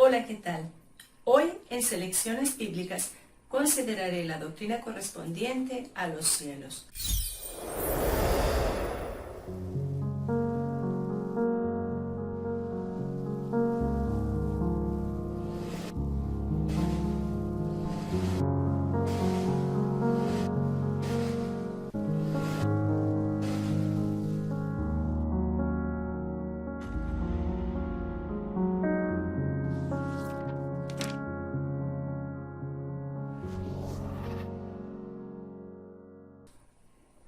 Hola, ¿qué tal? Hoy en Selecciones Bíblicas consideraré la doctrina correspondiente a los cielos.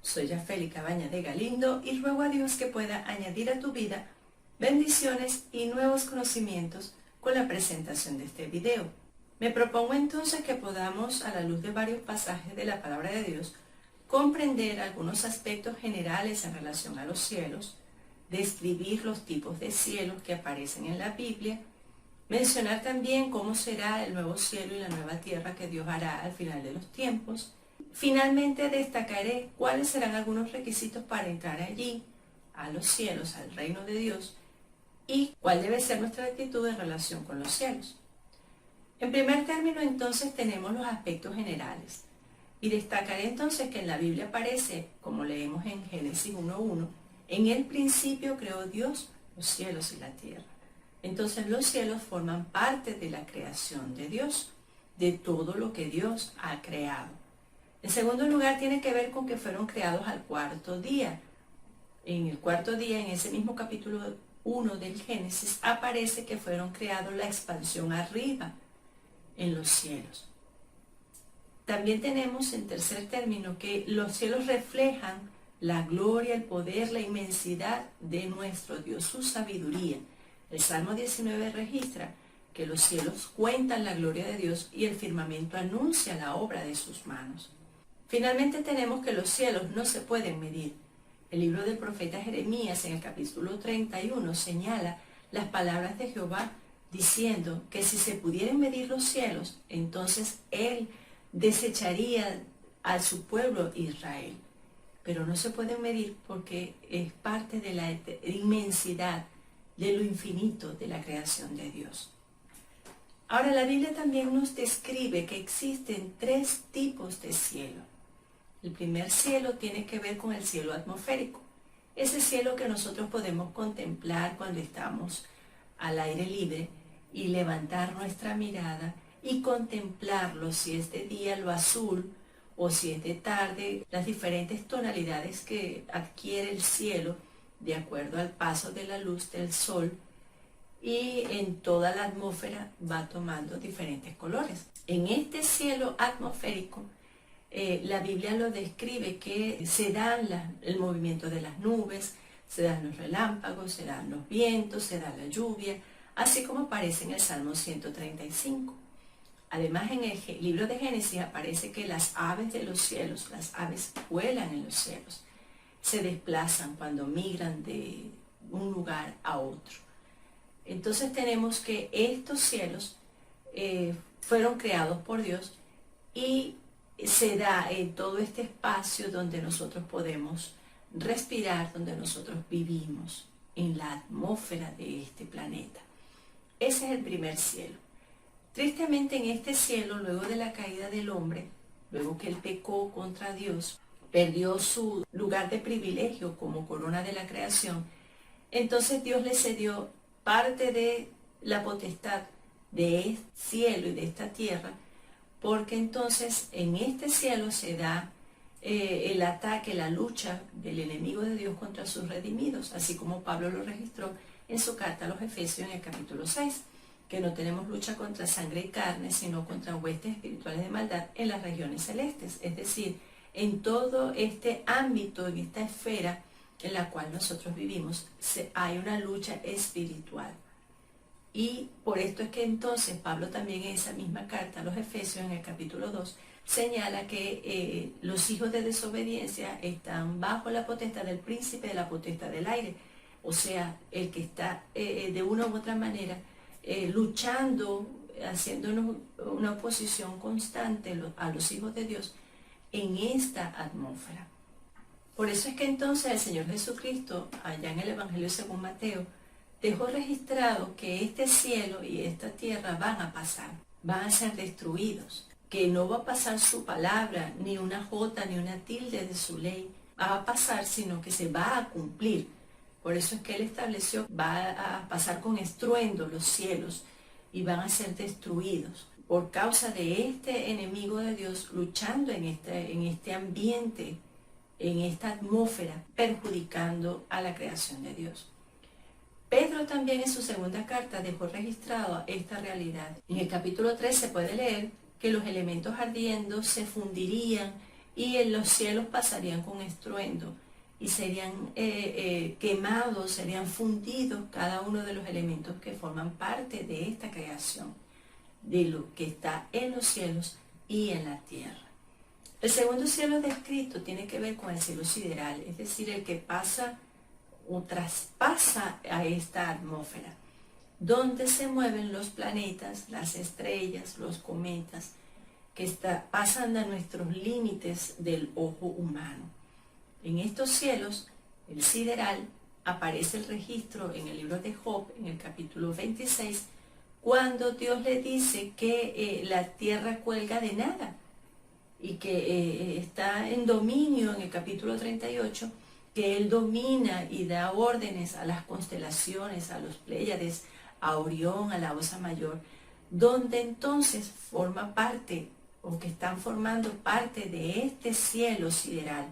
Soy Yafeli Cabaña de Galindo y ruego a Dios que pueda añadir a tu vida bendiciones y nuevos conocimientos con la presentación de este video. Me propongo entonces que podamos, a la luz de varios pasajes de la palabra de Dios, comprender algunos aspectos generales en relación a los cielos, describir los tipos de cielos que aparecen en la Biblia, mencionar también cómo será el nuevo cielo y la nueva tierra que Dios hará al final de los tiempos. Finalmente destacaré cuáles serán algunos requisitos para entrar allí, a los cielos, al reino de Dios, y cuál debe ser nuestra actitud en relación con los cielos. En primer término, entonces, tenemos los aspectos generales. Y destacaré entonces que en la Biblia aparece, como leemos en Génesis 1:1, en el principio creó Dios los cielos y la tierra. Entonces los cielos forman parte de la creación de Dios, de todo lo que Dios ha creado. En segundo lugar, tiene que ver con que fueron creados al cuarto día. En el cuarto día, en ese mismo capítulo 1 del Génesis, aparece que fueron creados la expansión arriba, en los cielos. También tenemos en tercer término que los cielos reflejan la gloria, el poder, la inmensidad de nuestro Dios, su sabiduría. El Salmo 19 registra que los cielos cuentan la gloria de Dios y el firmamento anuncia la obra de sus manos. Finalmente tenemos que los cielos no se pueden medir. El libro del profeta Jeremías en el capítulo 31 señala las palabras de Jehová diciendo que si se pudieran medir los cielos, entonces Él desecharía a su pueblo Israel. Pero no se pueden medir porque es parte de la inmensidad, de lo infinito de la creación de Dios. Ahora, la Biblia también nos describe que existen tres tipos de cielo. El primer cielo tiene que ver con el cielo atmosférico, ese cielo que nosotros podemos contemplar cuando estamos al aire libre y levantar nuestra mirada y contemplarlo, si es de día lo azul o si es de tarde, las diferentes tonalidades que adquiere el cielo de acuerdo al paso de la luz del sol, y en toda la atmósfera va tomando diferentes colores. En este cielo atmosférico, la Biblia lo describe que se dan el movimiento de las nubes, se dan los relámpagos, se dan los vientos, se da la lluvia, así como aparece en el Salmo 135. Además, en el libro de Génesis aparece que las aves de los cielos, las aves vuelan en los cielos, se desplazan cuando migran de un lugar a otro. Entonces tenemos que estos cielos fueron creados por Dios y se da en todo este espacio donde nosotros podemos respirar, donde nosotros vivimos, en la atmósfera de este planeta. Ese es el primer cielo. Tristemente, en este cielo, luego de la caída del hombre, luego que él pecó contra Dios, perdió su lugar de privilegio como corona de la creación, entonces Dios le cedió parte de la potestad de este cielo y de esta tierra, porque entonces en este cielo se da el ataque, la lucha del enemigo de Dios contra sus redimidos, así como Pablo lo registró en su carta a los Efesios en el capítulo 6, que no tenemos lucha contra sangre y carne, sino contra huestes espirituales de maldad en las regiones celestes, es decir, en todo este ámbito, en esta esfera en la cual nosotros vivimos, hay una lucha espiritual. Y por esto es que entonces Pablo también en esa misma carta a los Efesios, en el capítulo 2, señala que los hijos de desobediencia están bajo la potestad del príncipe de la potestad del aire, o sea, el que está de una u otra manera luchando, haciéndonos una oposición constante a los hijos de Dios en esta atmósfera. Por eso es que entonces el Señor Jesucristo, allá en el Evangelio según Mateo, dejó registrado que este cielo y esta tierra van a pasar, van a ser destruidos, que no va a pasar su palabra, ni una jota, ni una tilde de su ley, va a pasar, sino que se va a cumplir. Por eso es que Él estableció, va a pasar con estruendo los cielos y van a ser destruidos por causa de este enemigo de Dios luchando en este ambiente, en esta atmósfera, perjudicando a la creación de Dios. Pedro también en su segunda carta dejó registrado esta realidad. En el capítulo 3 se puede leer que los elementos ardiendo se fundirían y en los cielos pasarían con estruendo y serían quemados, serían fundidos cada uno de los elementos que forman parte de esta creación, de lo que está en los cielos y en la tierra. El segundo cielo descrito tiene que ver con el cielo sideral, es decir, el que pasa o traspasa a esta atmósfera, donde se mueven los planetas, las estrellas, los cometas, que pasan a nuestros límites del ojo humano. En estos cielos, el sideral, aparece el registro en el libro de Job, en el capítulo 26, cuando Dios le dice que la tierra cuelga de nada y que está en dominio en el capítulo 38, que Él domina y da órdenes a las constelaciones, a los Pléyades, a Orión, a la Osa Mayor, donde entonces forma parte o que están formando parte de este cielo sideral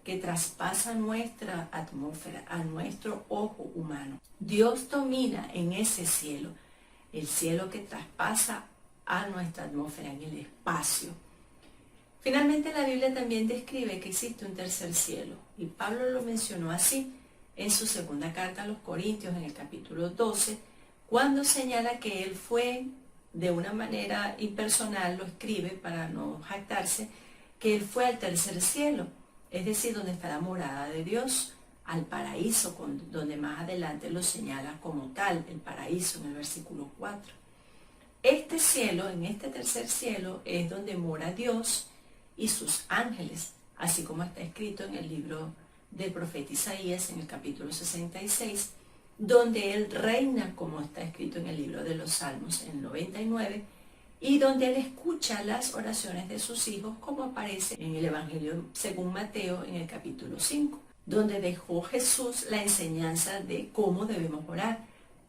que traspasa nuestra atmósfera, a nuestro ojo humano. Dios domina en ese cielo, el cielo que traspasa a nuestra atmósfera en el espacio. Finalmente la Biblia también describe que existe un tercer cielo, y Pablo lo mencionó así en su segunda carta a los Corintios, en el capítulo 12, cuando señala que él fue, de una manera impersonal, lo escribe para no jactarse, que él fue al tercer cielo, es decir, donde está la morada de Dios, al paraíso, donde más adelante lo señala como tal, el paraíso en el versículo 4. Este cielo, en este tercer cielo, es donde mora Dios y sus ángeles, así como está escrito en el libro del profeta Isaías, en el capítulo 66, donde Él reina, como está escrito en el libro de los Salmos, en el 99, y donde Él escucha las oraciones de sus hijos, como aparece en el Evangelio según Mateo, en el capítulo 5, donde dejó Jesús la enseñanza de cómo debemos orar.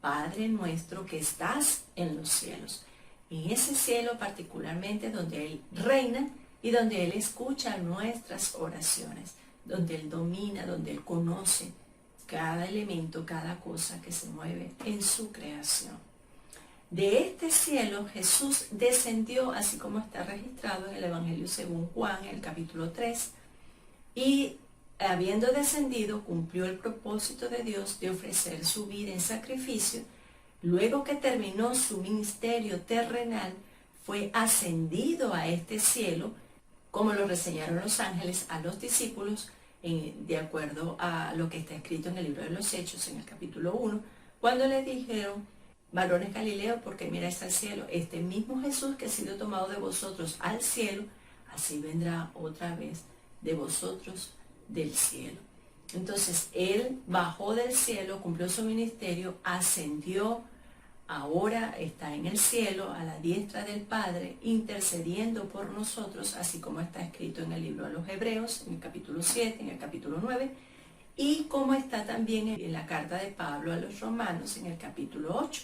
Padre nuestro que estás en los cielos. En ese cielo particularmente donde Él reina y donde Él escucha nuestras oraciones, donde Él domina, donde Él conoce cada elemento, cada cosa que se mueve en su creación. De este cielo Jesús descendió, así como está registrado en el Evangelio según Juan, en el capítulo 3, y habiendo descendido cumplió el propósito de Dios de ofrecer su vida en sacrificio. Luego que terminó su ministerio terrenal, fue ascendido a este cielo, como lo reseñaron los ángeles a los discípulos, de acuerdo a lo que está escrito en el libro de los Hechos, en el capítulo 1, cuando les dijeron: varones Galileos, porque miráis al cielo, este mismo Jesús que ha sido tomado de vosotros al cielo, así vendrá otra vez de vosotros del cielo. Entonces Él bajó del cielo, cumplió su ministerio, ascendió, ahora está en el cielo a la diestra del Padre, intercediendo por nosotros, así como está escrito en el libro de los Hebreos, en el capítulo 7, en el capítulo 9, y como está también en la carta de Pablo a los Romanos, en el capítulo 8.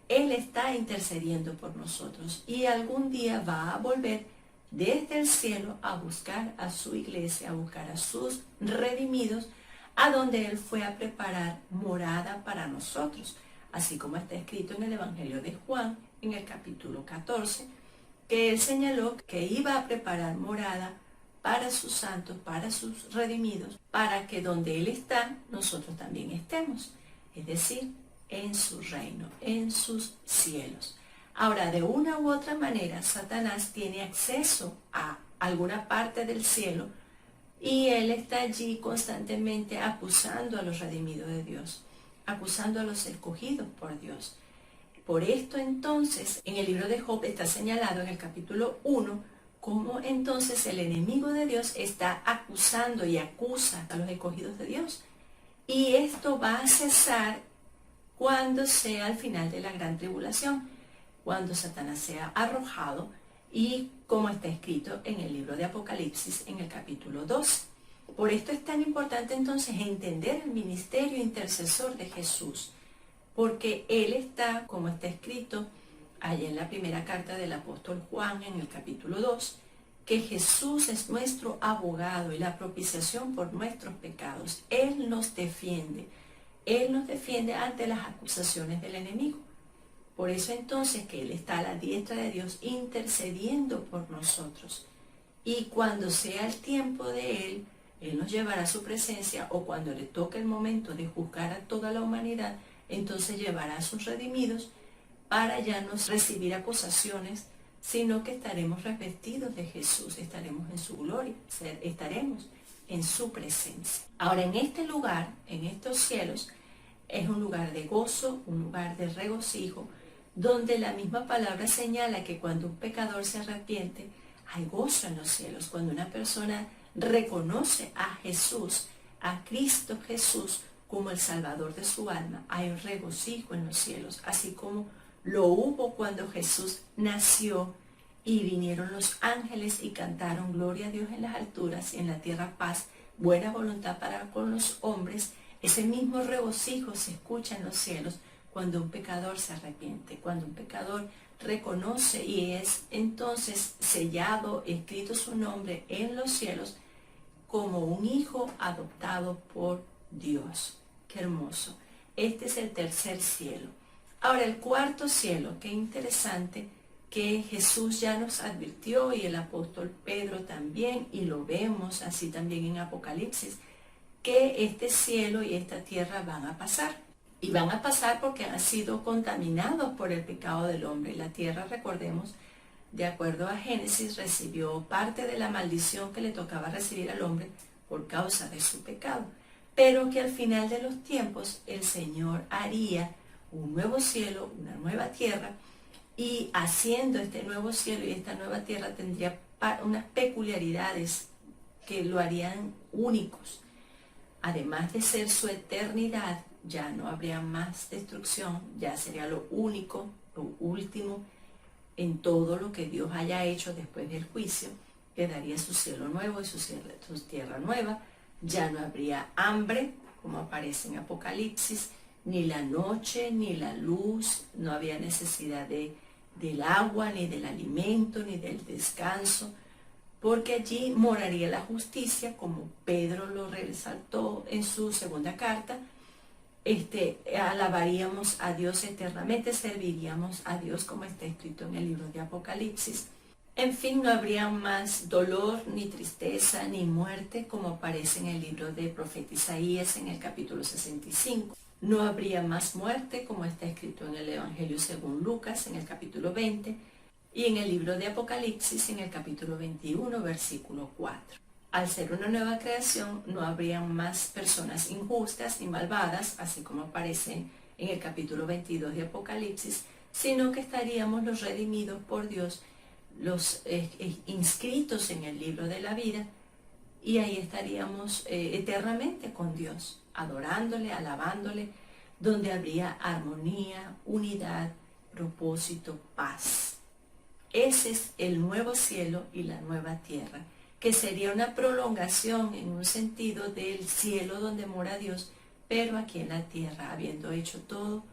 Él está intercediendo por nosotros y algún día va a volver desde el cielo a buscar a su iglesia, a buscar a sus redimidos, a donde Él fue a preparar morada para nosotros, así como está escrito en el Evangelio de Juan, en el capítulo 14, que Él señaló que iba a preparar morada para sus santos, para sus redimidos, para que donde Él está, nosotros también estemos, es decir, en su reino, en sus cielos. Ahora, de una u otra manera, Satanás tiene acceso a alguna parte del cielo y él está allí constantemente acusando a los redimidos de Dios, acusando a los escogidos por Dios. Por esto entonces, en el libro de Job está señalado en el capítulo 1, cómo entonces el enemigo de Dios está acusando y acusa a los escogidos de Dios. Y esto va a cesar cuando sea el final de la gran tribulación, cuando Satanás sea arrojado, y como está escrito en el libro de Apocalipsis en el capítulo 2. Por esto es tan importante entonces entender el ministerio intercesor de Jesús, porque Él está, como está escrito allá en la primera carta del apóstol Juan en el capítulo 2, que Jesús es nuestro abogado y la propiciación por nuestros pecados. Él nos defiende ante las acusaciones del enemigo. Por eso entonces que Él está a la diestra de Dios intercediendo por nosotros. Y cuando sea el tiempo de Él, Él nos llevará a su presencia, o cuando le toque el momento de juzgar a toda la humanidad, entonces llevará a sus redimidos para ya no recibir acusaciones, sino que estaremos revestidos de Jesús, estaremos en su gloria, estaremos en su presencia. Ahora, en este lugar, en estos cielos, es un lugar de gozo, un lugar de regocijo, donde la misma palabra señala que cuando un pecador se arrepiente, hay gozo en los cielos. Cuando una persona reconoce a Jesús, a Cristo Jesús, como el Salvador de su alma, hay un regocijo en los cielos, así como lo hubo cuando Jesús nació y vinieron los ángeles y cantaron gloria a Dios en las alturas y en la tierra paz, buena voluntad para con los hombres. Ese mismo regocijo se escucha en los cielos cuando un pecador se arrepiente, cuando un pecador reconoce y es entonces sellado, escrito su nombre en los cielos como un hijo adoptado por Dios. Qué hermoso. Este es el tercer cielo. Ahora, el cuarto cielo, qué interesante que Jesús ya nos advirtió y el apóstol Pedro también, y lo vemos así también en Apocalipsis, que este cielo y esta tierra van a pasar. Y van a pasar porque han sido contaminados por el pecado del hombre. La tierra, recordemos, de acuerdo a Génesis, recibió parte de la maldición que le tocaba recibir al hombre por causa de su pecado. Pero que al final de los tiempos el Señor haría un nuevo cielo, una nueva tierra, y haciendo este nuevo cielo y esta nueva tierra tendría unas peculiaridades que lo harían únicos. Además de ser su eternidad, ya no habría más destrucción, ya sería lo único, lo último en todo lo que Dios haya hecho después del juicio. Quedaría su cielo nuevo y su tierra nueva. Ya no habría hambre, como aparece en Apocalipsis, ni la noche, ni la luz, no había necesidad del agua, ni del alimento, ni del descanso, porque allí moraría la justicia, como Pedro lo resaltó en su segunda carta. Alabaríamos a Dios eternamente, serviríamos a Dios como está escrito en el libro de Apocalipsis. En fin, no habría más dolor, ni tristeza, ni muerte, como aparece en el libro del profeta Isaías en el capítulo 65. No habría más muerte, como está escrito en el Evangelio según Lucas en el capítulo 20 y en el libro de Apocalipsis en el capítulo 21, versículo 4. Al ser una nueva creación, no habrían más personas injustas ni malvadas, así como aparece en el capítulo 22 de Apocalipsis, sino que estaríamos los redimidos por Dios, los inscritos en el libro de la vida, y ahí estaríamos eternamente con Dios, adorándole, alabándole, donde habría armonía, unidad, propósito, paz. Ese es el nuevo cielo y la nueva tierra, que sería una prolongación en un sentido del cielo donde mora Dios, pero aquí en la tierra, habiendo hecho todo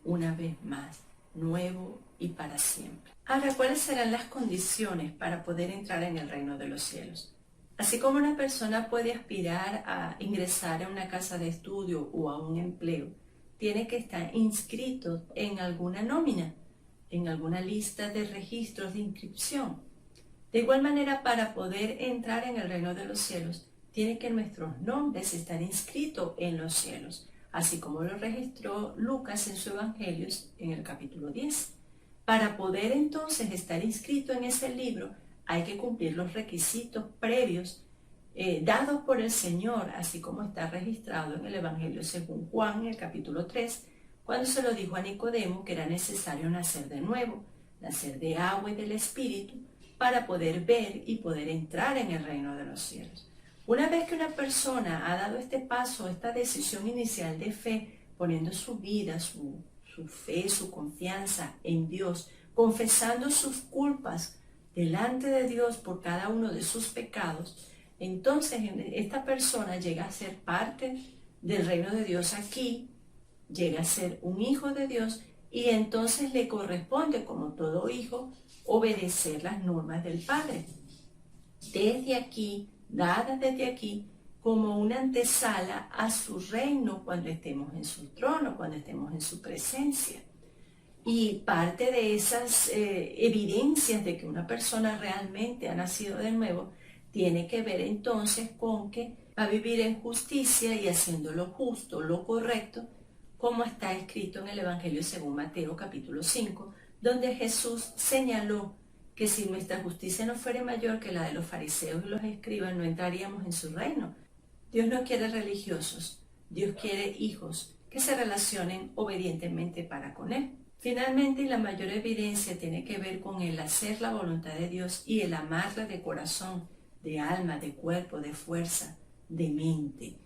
una vez más, nuevo y para siempre. Ahora, ¿cuáles serán las condiciones para poder entrar en el reino de los cielos? Así como una persona puede aspirar a ingresar a una casa de estudio o a un empleo, tiene que estar inscrito en alguna nómina, en alguna lista de registros de inscripción. De igual manera, para poder entrar en el reino de los cielos, tiene que nuestros nombres estar inscritos en los cielos, así como lo registró Lucas en su Evangelio en el capítulo 10. Para poder entonces estar inscrito en ese libro, hay que cumplir los requisitos previos dados por el Señor, así como está registrado en el Evangelio según Juan, en el capítulo 3, cuando se lo dijo a Nicodemo que era necesario nacer de nuevo, nacer de agua y del Espíritu, para poder ver y poder entrar en el reino de los cielos. Una vez que una persona ha dado este paso, esta decisión inicial de fe, poniendo su vida, su fe, su confianza en Dios, confesando sus culpas delante de Dios por cada uno de sus pecados, entonces esta persona llega a ser parte del reino de Dios aquí, llega a ser un hijo de Dios y entonces le corresponde, como todo hijo, obedecer las normas del Padre. Desde aquí, dadas desde aquí, como una antesala a su reino cuando estemos en su trono, cuando estemos en su presencia. Y parte de esas evidencias de que una persona realmente ha nacido de nuevo tiene que ver entonces con que va a vivir en justicia y haciendo lo justo, lo correcto, como está escrito en el Evangelio según Mateo capítulo 5, donde Jesús señaló que si nuestra justicia no fuera mayor que la de los fariseos y los escribas, no entraríamos en su reino. Dios no quiere religiosos, Dios quiere hijos que se relacionen obedientemente para con Él. Finalmente, la mayor evidencia tiene que ver con el hacer la voluntad de Dios y el amarla de corazón, de alma, de cuerpo, de fuerza, de mente,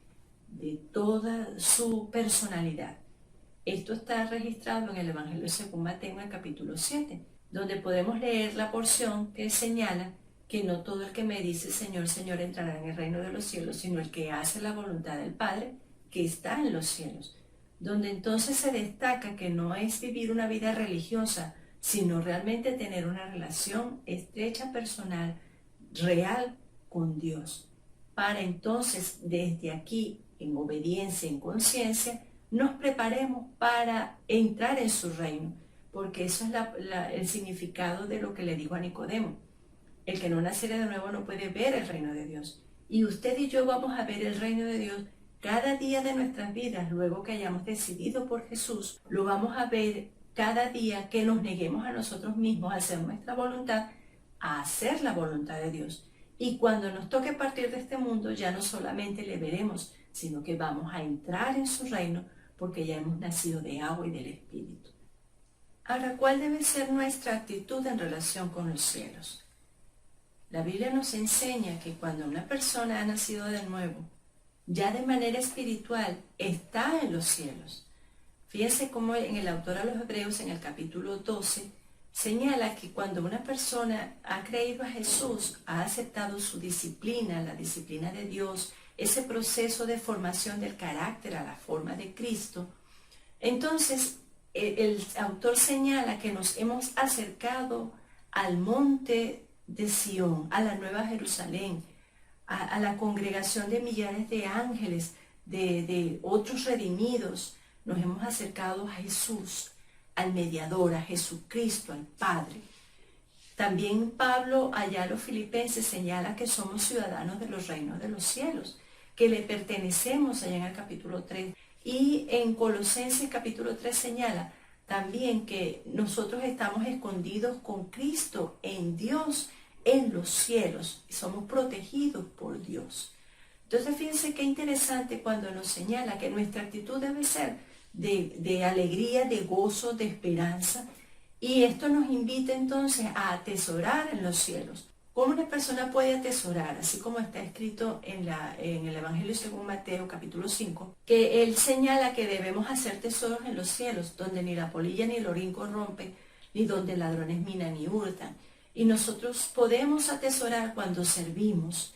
de toda su personalidad. Esto está registrado en el Evangelio según Mateo en el capítulo 7, donde podemos leer la porción que señala que no todo el que me dice Señor, Señor entrará en el reino de los cielos, sino el que hace la voluntad del Padre que está en los cielos. Donde entonces se destaca que no es vivir una vida religiosa, sino realmente tener una relación estrecha, personal, real con Dios. Para entonces, desde aquí, en obediencia, en conciencia, nos preparemos para entrar en su reino, porque eso es el significado de lo que le dijo a Nicodemo. El que no naciere de nuevo no puede ver el reino de Dios. Y usted y yo vamos a ver el reino de Dios cada día de nuestras vidas, luego que hayamos decidido por Jesús, lo vamos a ver cada día que nos neguemos a nosotros mismos a hacer nuestra voluntad, a hacer la voluntad de Dios. Y cuando nos toque partir de este mundo, ya no solamente le veremos, sino que vamos a entrar en su reino porque ya hemos nacido de agua y del Espíritu. Ahora, ¿cuál debe ser nuestra actitud en relación con los cielos? La Biblia nos enseña que cuando una persona ha nacido de nuevo, ya de manera espiritual, está en los cielos. Fíjense cómo en el autor a los Hebreos, en el capítulo 12, señala que cuando una persona ha creído a Jesús, ha aceptado su disciplina, la disciplina de Dios, ese proceso de formación del carácter a la forma de Cristo, entonces el autor señala que nos hemos acercado al monte de Sión, a la Nueva Jerusalén, a la congregación de millares de ángeles, de otros redimidos. Nos hemos acercado a Jesús, al mediador, a Jesucristo, al Padre. También Pablo allá a los Filipenses señala que somos ciudadanos de los reinos de los cielos, que le pertenecemos allá en el capítulo 3. Y en Colosenses capítulo 3 señala también que nosotros estamos escondidos con Cristo en Dios, en los cielos, y somos protegidos por Dios. Entonces fíjense qué interesante cuando nos señala que nuestra actitud debe ser de alegría, de gozo, de esperanza, y esto nos invita entonces a atesorar en los cielos. ¿Cómo una persona puede atesorar? Así como está escrito en el Evangelio según Mateo capítulo 5, que él señala que debemos hacer tesoros en los cielos, donde ni la polilla ni el orín corrompen, ni donde ladrones minan ni hurtan. Y nosotros podemos atesorar cuando servimos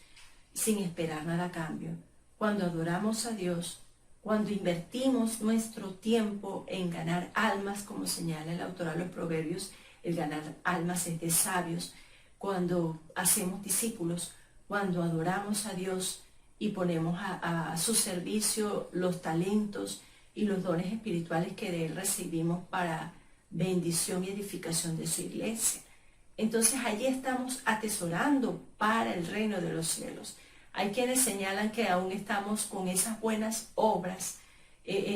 sin esperar nada a cambio, cuando adoramos a Dios, cuando invertimos nuestro tiempo en ganar almas, como señala el autor a los Proverbios, el ganar almas es de sabios, cuando hacemos discípulos, cuando adoramos a Dios y ponemos a su servicio los talentos y los dones espirituales que de Él recibimos para bendición y edificación de su iglesia. Entonces allí estamos atesorando para el reino de los cielos. Hay quienes señalan que aún estamos con esas buenas obras,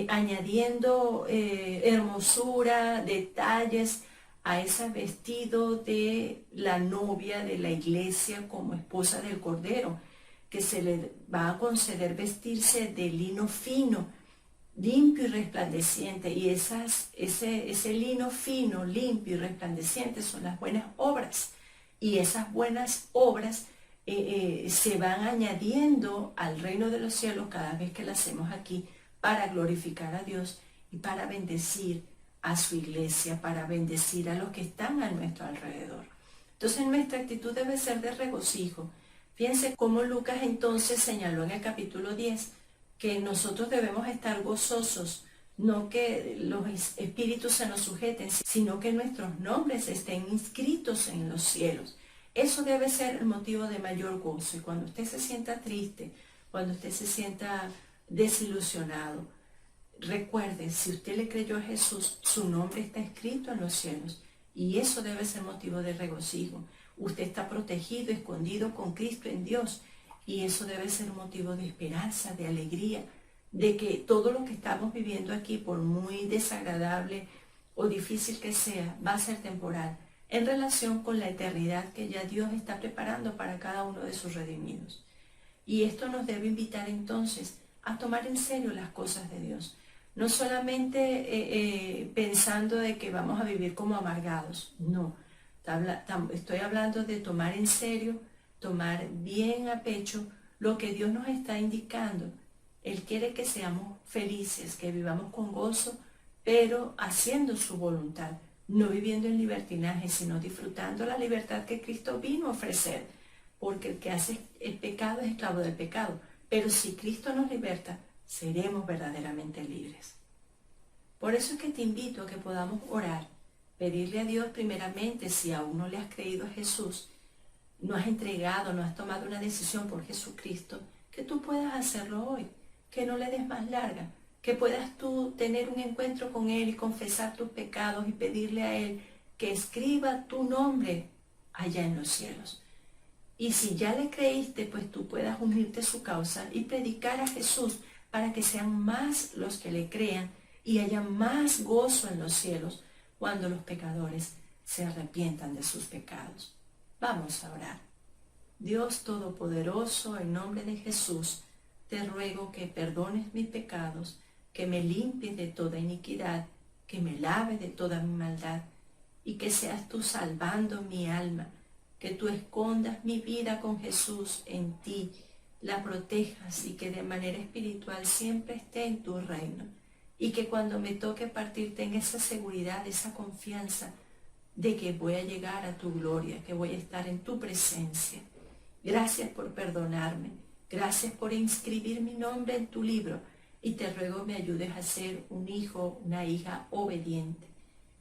añadiendo hermosura, detalles a ese vestido de la novia de la iglesia como esposa del Cordero, que se le va a conceder vestirse de lino fino, limpio y resplandeciente, y ese lino fino, limpio y resplandeciente son las buenas obras, y esas buenas obras se van añadiendo al reino de los cielos cada vez que las hacemos aquí para glorificar a Dios y para bendecir a su iglesia, para bendecir a los que están a nuestro alrededor. Entonces nuestra actitud debe ser de regocijo. Fíjense cómo Lucas entonces señaló en el capítulo 10 que nosotros debemos estar gozosos, no que los espíritus se nos sujeten, sino que nuestros nombres estén inscritos en los cielos. Eso debe ser el motivo de mayor gozo. Y cuando usted se sienta triste, cuando usted se sienta desilusionado, recuerde, si usted le creyó a Jesús, su nombre está escrito en los cielos. Y eso debe ser motivo de regocijo. Usted está protegido, escondido con Cristo en Dios. Y eso debe ser motivo de esperanza, de alegría, de que todo lo que estamos viviendo aquí, por muy desagradable o difícil que sea, va a ser temporal en relación con la eternidad que ya Dios está preparando para cada uno de sus redimidos. Y esto nos debe invitar entonces a tomar en serio las cosas de Dios. No solamente pensando de que vamos a vivir como amargados, no. Estoy hablando de tomar en serio, tomar bien a pecho lo que Dios nos está indicando. Él quiere que seamos felices, que vivamos con gozo, pero haciendo su voluntad, no viviendo en libertinaje, sino disfrutando la libertad que Cristo vino a ofrecer, porque el que hace el pecado es esclavo del pecado. Pero si Cristo nos liberta, seremos verdaderamente libres. Por eso es que te invito a que podamos orar, pedirle a Dios primeramente, si aún no le has creído a Jesús, no has entregado, no has tomado una decisión por Jesucristo, que tú puedas hacerlo hoy, que no le des más larga, que puedas tú tener un encuentro con Él y confesar tus pecados y pedirle a Él que escriba tu nombre allá en los cielos. Y si ya le creíste, pues tú puedas unirte a su causa y predicar a Jesús para que sean más los que le crean y haya más gozo en los cielos cuando los pecadores se arrepientan de sus pecados. Vamos a orar. Dios Todopoderoso, en nombre de Jesús, te ruego que perdones mis pecados, que me limpies de toda iniquidad, que me laves de toda mi maldad y que seas tú salvando mi alma, que tú escondas mi vida con Jesús en ti, la protejas y que de manera espiritual siempre esté en tu reino y que cuando me toque partir tenga esa seguridad, esa confianza de que voy a llegar a tu gloria, que voy a estar en tu presencia. Gracias por perdonarme, gracias por inscribir mi nombre en tu libro y te ruego me ayudes a ser un hijo, una hija obediente,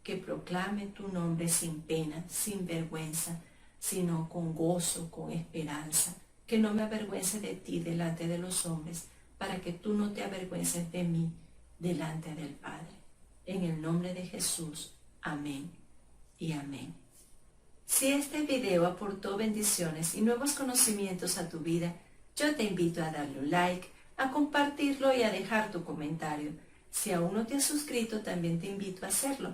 que proclame tu nombre sin pena, sin vergüenza, sino con gozo, con esperanza, que no me avergüence de ti delante de los hombres, para que tú no te avergüences de mí delante del Padre. En el nombre de Jesús, amén y amén. Si este video aportó bendiciones y nuevos conocimientos a tu vida, yo te invito a darle un like, a compartirlo y a dejar tu comentario. Si aún no te has suscrito, también te invito a hacerlo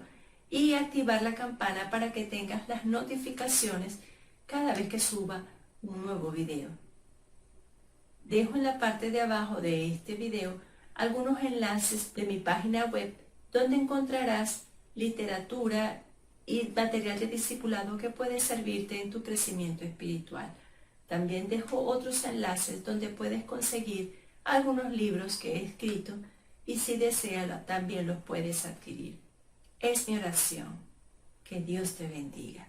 y activar la campana para que tengas las notificaciones cada vez que suba un nuevo video. Dejo en la parte de abajo de este video algunos enlaces de mi página web donde encontrarás literatura y material de discipulado que puede servirte en tu crecimiento espiritual. También dejo otros enlaces donde puedes conseguir algunos libros que he escrito y si deseas también los puedes adquirir. Es mi oración. Que Dios te bendiga.